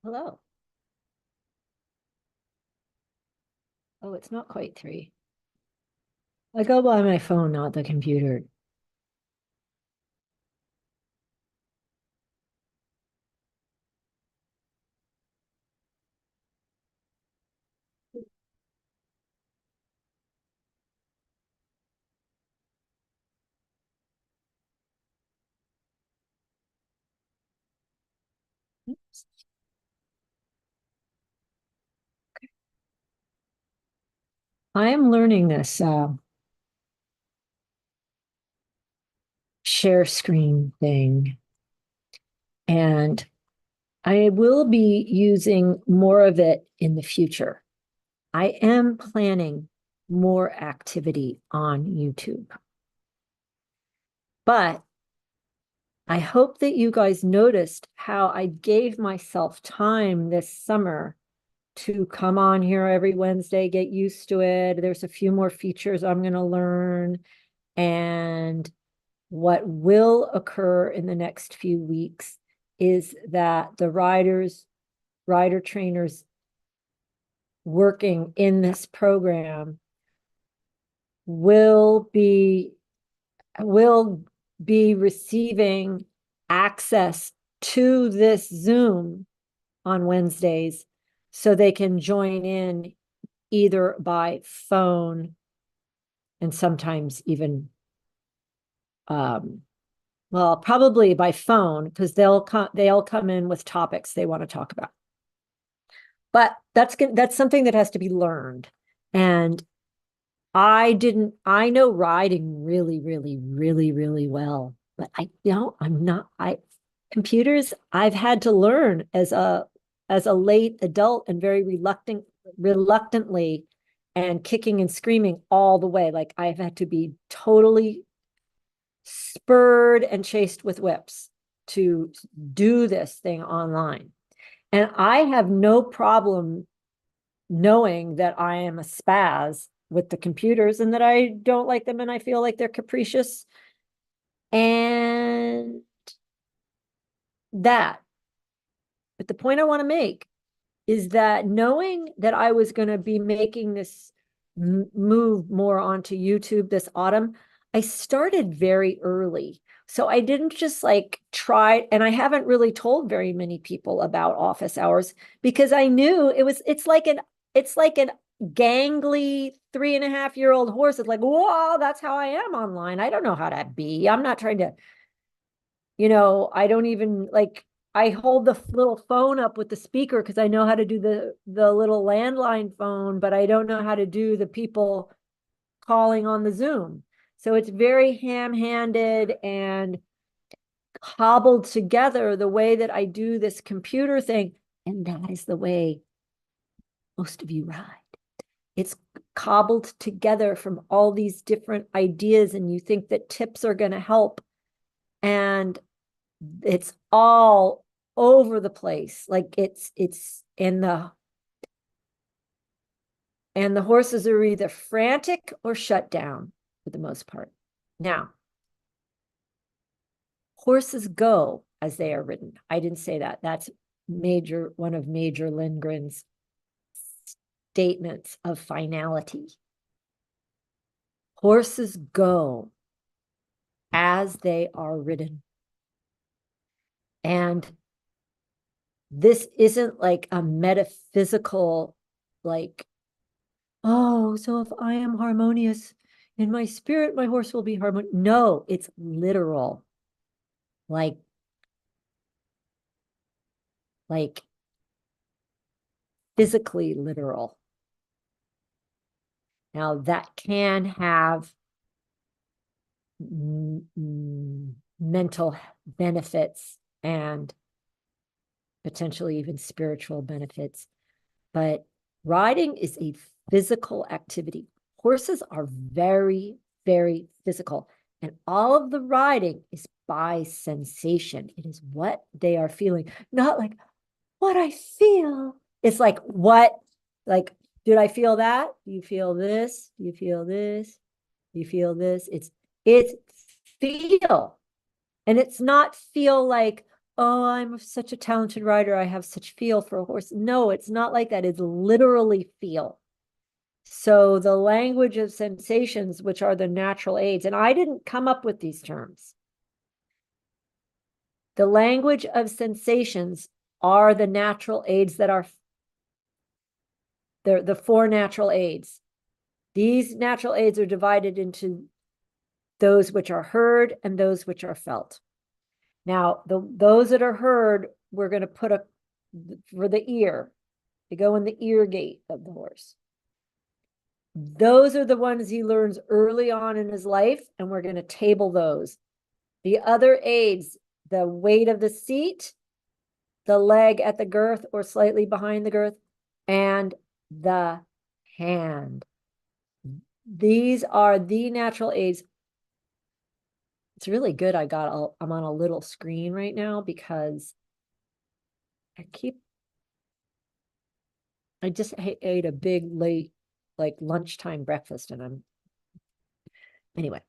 Hello. Oh, it's not quite 3. I go by my phone, not the computer. I am learning this share screen thing, and I will be using more of it in the future. I am planning more activity on YouTube, but I hope that you guys noticed how I gave myself time this summer to come on here every Wednesday, get used to it. There's a few more features I'm going to learn. And what will occur in the next few weeks is that the rider trainers working in this program will be will be receiving access to this Zoom on Wednesdays so they can join in either by phone and sometimes even well, probably by phone, because they'll come in with topics they want to talk about. But that's something that has to be learned. And I know riding really, really, really, really well, but I'm not, computers, I've had to learn as a late adult and very reluctantly and kicking and screaming all the way. Like I've had to be totally spurred and chased with whips to do this thing online. And I have no problem knowing that I am a spaz with the computers and that I don't like them and I feel like they're capricious. And that. But the point I want to make is that knowing that I was going to be making this move more onto YouTube this autumn, I started very early. So I didn't just like try, and I haven't really told very many people about office hours because I knew it's like an gangly 3.5-year-old horse. It's like, whoa, that's how I am online. I don't know how to be. I'm not trying to, I don't even like I hold the little phone up with the speaker because I know how to do the little landline phone, but I don't know how to do the people calling on the Zoom. So it's very ham-handed and cobbled together the way that I do this computer thing. And that is the way most of you ride. It's cobbled together from all these different ideas, and you think that tips are going to help. And it's all over the place. Like it's and the horses are either frantic or shut down for the most part. Now, horses go as they are ridden. I didn't say that. That's one of Major Lindgren's statements of finality. Horses go as they are ridden. And this isn't like a metaphysical, like, oh, so if I am harmonious in my spirit, my horse will be harmonious. No, it's literal. Like, like physically literal. Now that can have mental benefits and potentially even spiritual benefits, but riding is a physical activity. Horses are very, very physical, and all of the riding is by sensation. It is what they are feeling, not like what I feel. It's like like, did I feel that? Do you feel this? Do you feel this? Do you feel this? It's feel. And it's not feel like, oh, I'm such a talented rider. I have such feel for a horse. No, it's not like that. It's literally feel. So the language of sensations, which are the natural aids, and I didn't come up with these terms. The language of sensations are the natural aids that are the four natural aids. These natural aids are divided into those which are heard and those which are felt. Now, those that are heard, we're going to put for the ear. They go in the ear gate of the horse. Those are the ones he learns early on in his life, and we're going to table those. The other aids, the weight of the seat, the leg at the girth or slightly behind the girth, and the hand. These are the natural aids. It's really good. I'm on a little screen right now because I just ate a big late, like lunchtime breakfast, and anyway,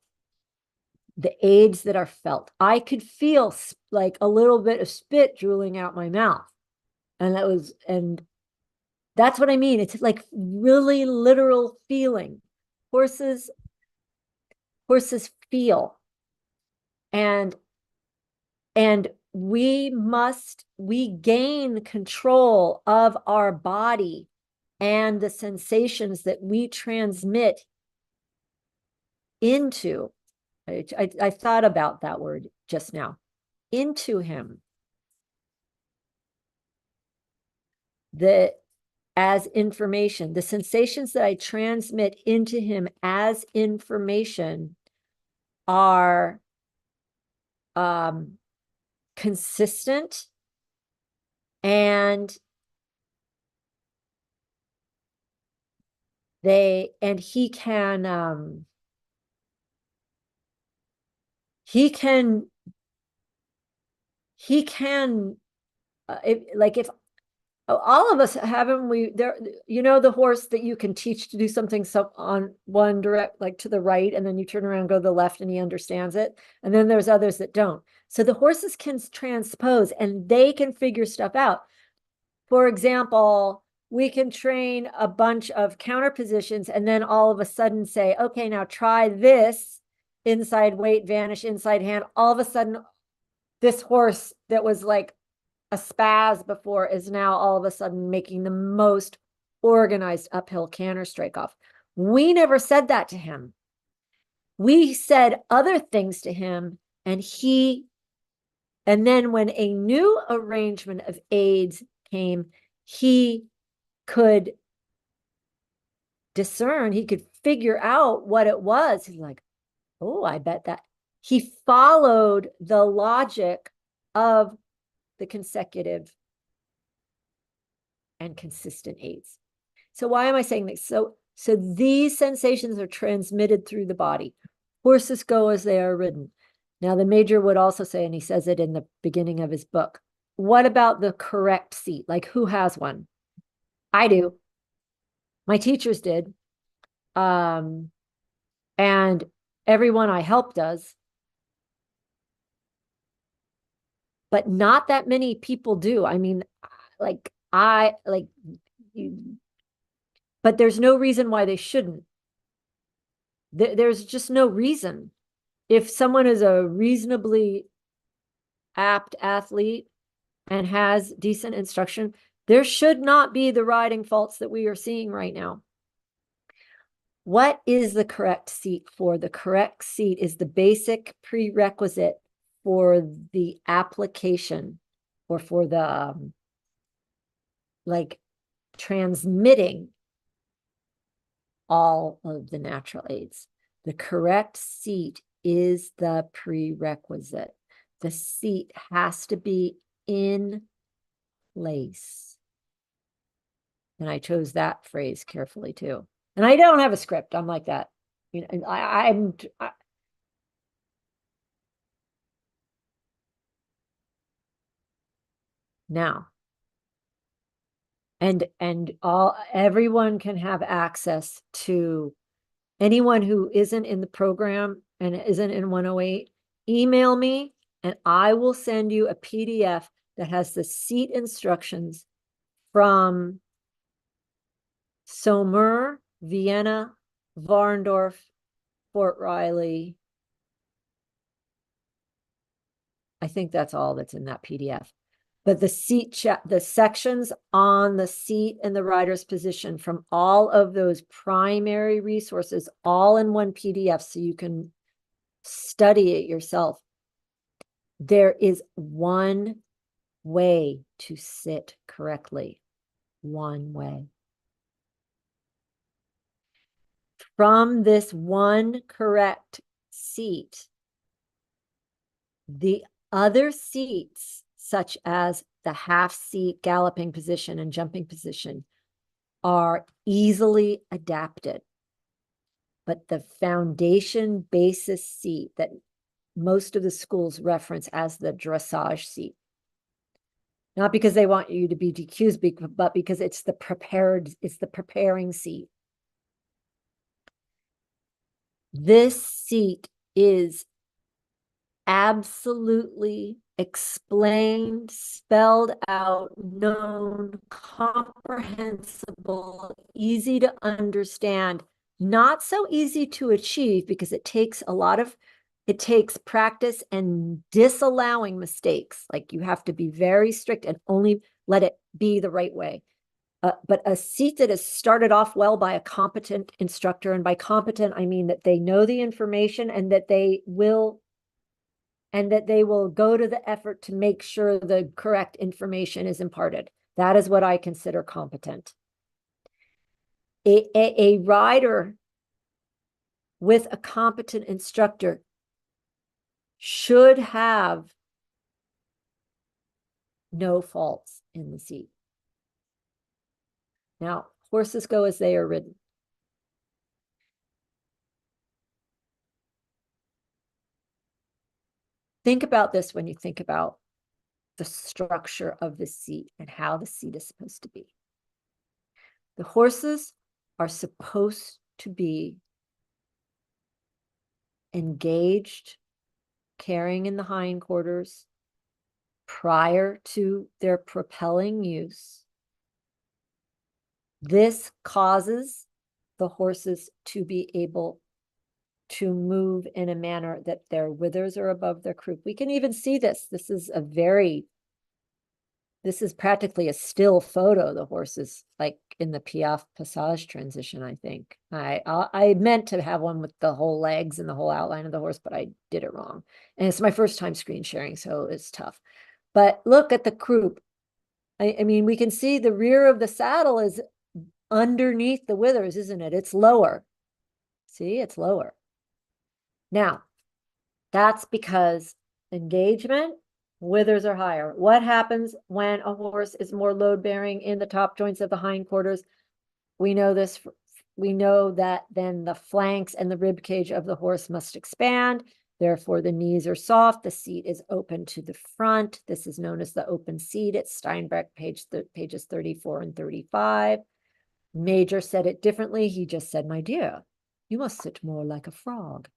the aids that are felt. I could feel like a little bit of spit drooling out my mouth. And that's what I mean. It's like really literal feeling. Horses feel. And we gain control of our body and the sensations that we transmit into. I thought about that word just now. Into him. As information, the sensations that I transmit into him as information are consistent, and he can if all of us haven't we there, the horse that you can teach to do something on one direct, like to the right, and then you turn around, go to the left, and he understands it. And then there's others that don't. So the horses can transpose and they can figure stuff out. For example, we can train a bunch of counter positions and then all of a sudden say, okay, now try this inside weight, vanish, inside hand. All of a sudden, this horse that was like a spaz before is now all of a sudden making the most organized uphill canter strike off. We never said that to him. We said other things to him, and then when a new arrangement of aids came, he could discern, he could figure out what it was. He's like, oh, I bet that. He followed the logic of the consecutive and consistent aids. So why am I saying this? So these sensations are transmitted through the body. Horses go as they are ridden. Now, the major would also say, and he says it in the beginning of his book, what about the correct seat? Like, who has one? I do. My teachers did. And everyone I help does. But not that many people do. I mean, but there's no reason why they shouldn't. There's just no reason. If someone is a reasonably apt athlete and has decent instruction, there should not be the riding faults that we are seeing right now. What is the correct seat for? The correct seat is the basic prerequisite for the application, or for the transmitting all of the natural aids. The correct seat is the prerequisite. The seat has to be in place. And I chose that phrase carefully too. And I don't have a script. I'm like that. Now, and everyone can have access to, anyone who isn't in the program and isn't in 108, email me and I will send you a PDF that has the seat instructions from Somer, Vienna, Warndorf, Fort Riley. I think that's all that's in that PDF. But the sections on the seat and the rider's position from all of those primary resources, all in one PDF, so you can study it yourself. There is one way to sit correctly. One way. From this one correct seat, the other seats, such as the half seat galloping position and jumping position, are easily adapted. But the foundation basis seat that most of the schools reference as the dressage seat, not because they want you to be DQs, but because it's the preparing seat. This seat is absolutely explained, spelled out, known, comprehensible, easy to understand, not so easy to achieve because it takes practice and disallowing mistakes. Like you have to be very strict and only let it be the right way. But a seat that is started off well by a competent instructor, and by competent, I mean that they know the information and that they will go to the effort to make sure the correct information is imparted. That is what I consider competent. A rider with a competent instructor should have no faults in the seat. Now, horses go as they are ridden. Think about this when you think about the structure of the seat and how the seat is supposed to be. The horses are supposed to be engaged, carrying in the hindquarters prior to their propelling use. This causes the horses to be able to move in a manner that their withers are above their croup. We can even see this. This is practically a still photo. The horses, like in the Piaffe Passage transition, I think. I meant to have one with the whole legs and the whole outline of the horse, but I did it wrong. And it's my first time screen sharing, so it's tough. But look at the croup. I mean, we can see the rear of the saddle is underneath the withers, isn't it? It's lower. See, it's lower. Now, that's because engagement, withers are higher. What happens when a horse is more load bearing in the top joints of the hindquarters? We know this. We know that then the flanks and the rib cage of the horse must expand. Therefore, the knees are soft. The seat is open to the front. This is known as the open seat. It's Steinbeck, pages 34 and 35. Major said it differently. He just said, my dear, you must sit more like a frog.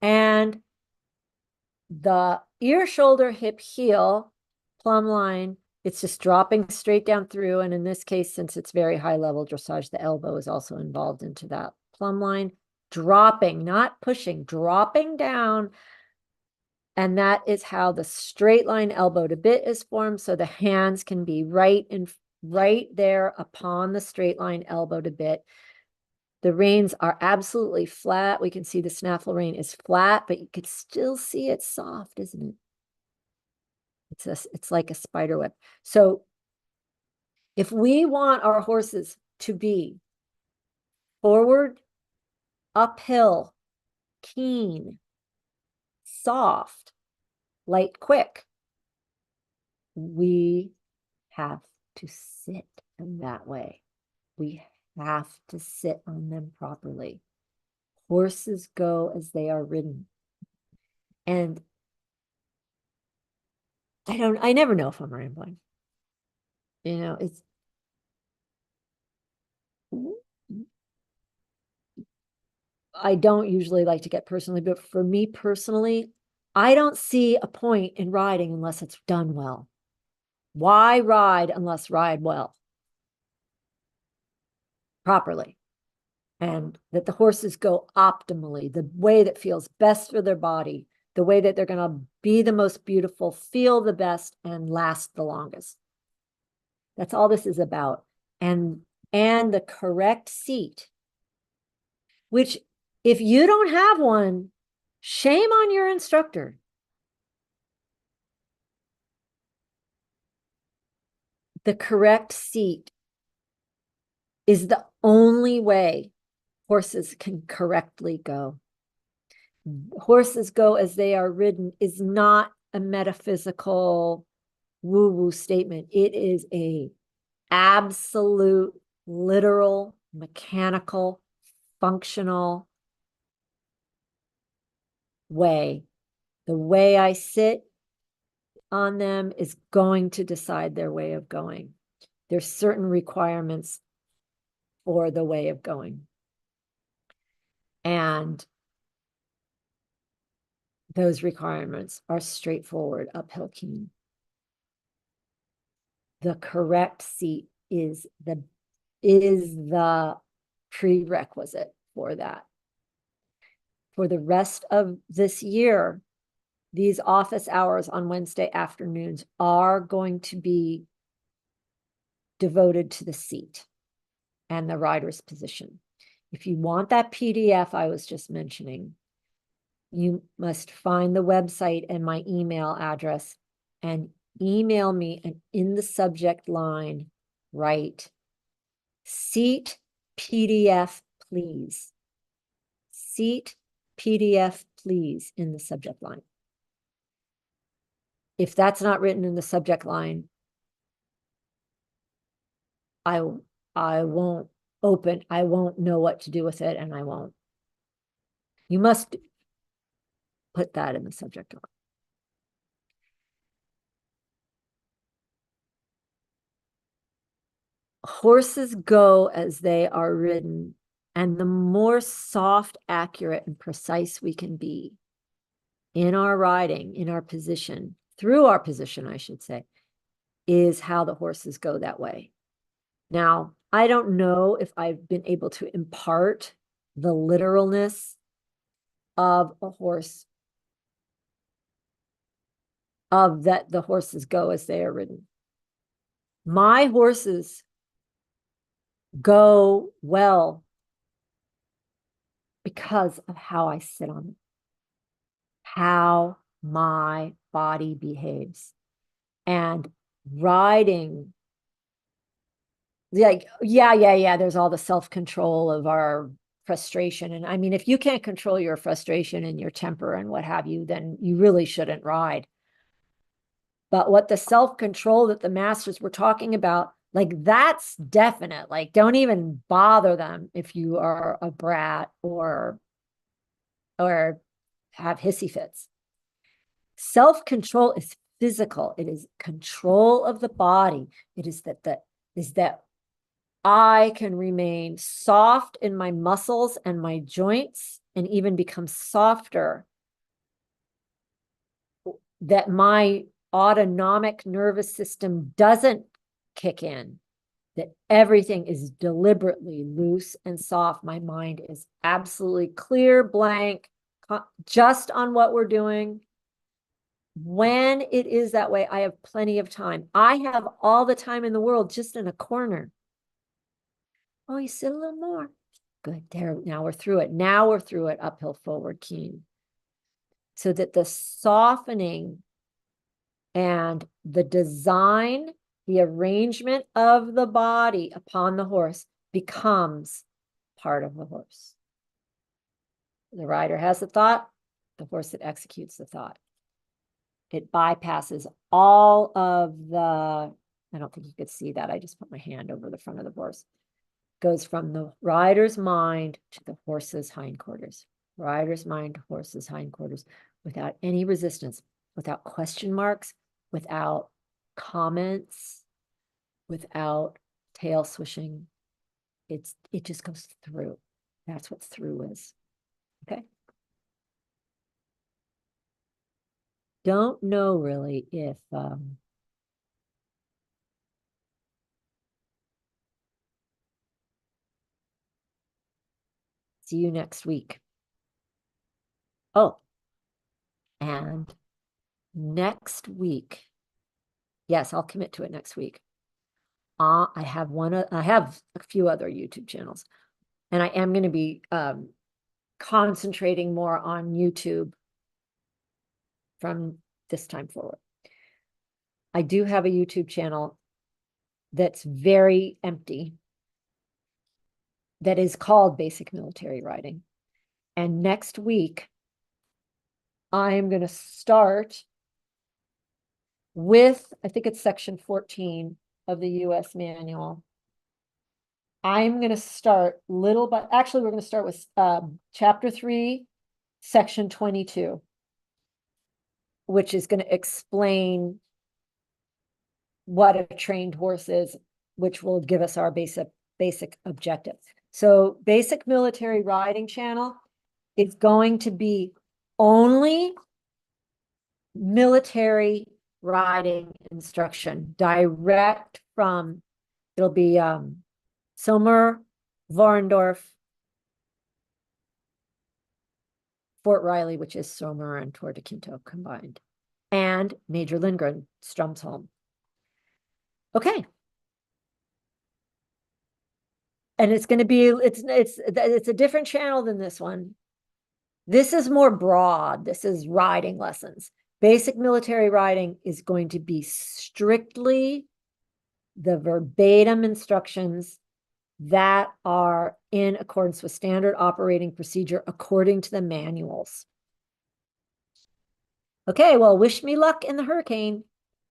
And the ear, shoulder, hip, heel, plumb line, it's just dropping straight down through. And in this case, since it's very high level dressage, the elbow is also involved into that plumb line, dropping, not pushing, dropping down. And that is how the straight line elbow to bit is formed. So the hands can be right there upon the straight line elbow to bit. The reins are absolutely flat. We can see the snaffle rein is flat, but you could still see it's soft, isn't it? It's like a spider web. So if we want our horses to be forward, uphill, keen, soft, light, quick, we have to sit in that way. We have to sit on them properly. Horses go as they are ridden. And I never know if I'm rambling. I don't usually like to get personally, but for me personally, I don't see a point in riding unless it's done well. Why ride unless ride well, properly? And that the horses go optimally, the way that feels best for their body, the way that they're going to be the most beautiful, feel the best, and last the longest. That's all this is about. And the correct seat, which if you don't have one, shame on your instructor. The correct seat is the only way horses can correctly go. Horses go as they are ridden is not a metaphysical woo-woo statement. It is a absolute, literal, mechanical, functional way. The way I sit on them is going to decide their way of going. There's certain requirements for the way of going. And those requirements are straightforward uphill keen. The correct seat is the prerequisite for that. For the rest of this year, these office hours on Wednesday afternoons are going to be devoted to the seat and the rider's position. If you want that PDF I was just mentioning, you must find the website and my email address and email me, and in the subject line, write seat PDF, please. Seat PDF, please, in the subject line. If that's not written in the subject line, I won't know what to do with it, and I won't. You must put that in the subject line. Horses go as they are ridden, and the more soft, accurate, and precise we can be in our riding, in our position, through our position, I should say, is how the horses go that way. Now, I don't know if I've been able to impart the literalness of a horse, of that the horses go as they are ridden. My horses go well because of how I sit on them, how my body behaves. And riding, like, yeah, there's all the self-control of our frustration. And I mean, if you can't control your frustration and your temper and what have you, then you really shouldn't ride. But what the self-control that the masters were talking about, like, that's definite. Like, don't even bother them if you are a brat or have hissy fits. Self-control is physical. It is control of the body. It is that I can remain soft in my muscles and my joints and even become softer, that my autonomic nervous system doesn't kick in, that everything is deliberately loose and soft. My mind is absolutely clear, blank, just on what we're doing. When it is that way, I have plenty of time. I have all the time in the world just in a corner. Oh, you sit a little more. Good. There. Now we're through it. Now we're through it uphill, forward, keen. So that the softening and the design, the arrangement of the body upon the horse becomes part of the horse. The rider has the thought, the horse that executes the thought. It bypasses all of the, I don't think you could see that. I just put my hand over the front of the horse. Goes from the rider's mind to the horse's hindquarters. Rider's mind to horse's hindquarters without any resistance, without question marks, without comments, without tail swishing. It just goes through. That's what through is. Okay. don't know really if see you next week. Oh, and next week, yes, I'll commit to it next week. I have a few other YouTube channels, and I am going to be concentrating more on YouTube from this time forward. I do have a YouTube channel that's very empty that is called Basic Military Riding. And next week, I am going to start with, I think it's section 14 of the US manual. I'm going to start actually, we're going to start with chapter 3, section 22, which is going to explain what a trained horse is, which will give us our basic objectives. So Basic Military Riding channel is going to be only military riding instruction, direct from, it'll be Sommer, Warendorf, Fort Riley, which is Sommer and Tour de Quinto combined, and Major Lindgren, Strumsholm. Okay. And it's going to be, it's a different channel than this one. This is more broad. This is riding lessons. Basic military riding is going to be strictly the verbatim instructions that are in accordance with standard operating procedure according to the manuals. Okay, well, wish me luck in the hurricane.